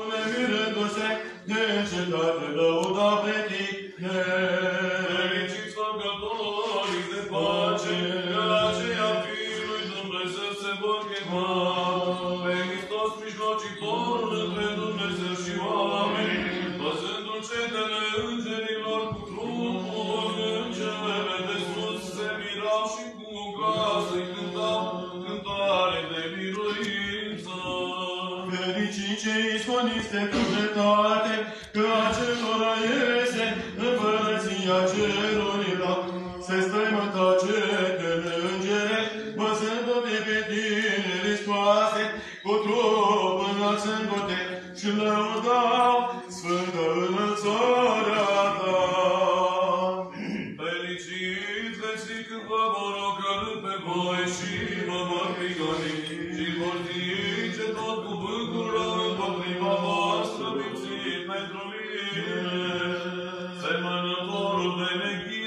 nemirându-se de cetate lăuda pe tine. Fericiți făcătorii de pace, că aceia fiii lui Dumnezeu se vor chema. Pe Hristos mijlocitorul între Dumnezeu și oameni, văzându-l cetele îngerilor cu trupul, îngerele de sus se mirau și cu glas îi cântau cântare de biruință. Fericii cei isconiți de cugetate, că acelora este împărăția cerurilor. Se stăimântă cetele îngere, văzându-te pe tine, Hristoase, cu trup înălțându-te și lăudau sfântă înălțarea ta. Fericiți veți fi când vă vor ocărî pe voi și vă vor prigoni și vor zice tot cuvântul rău împotriva voastră, mințit pentru mine. Semănătorul de neghie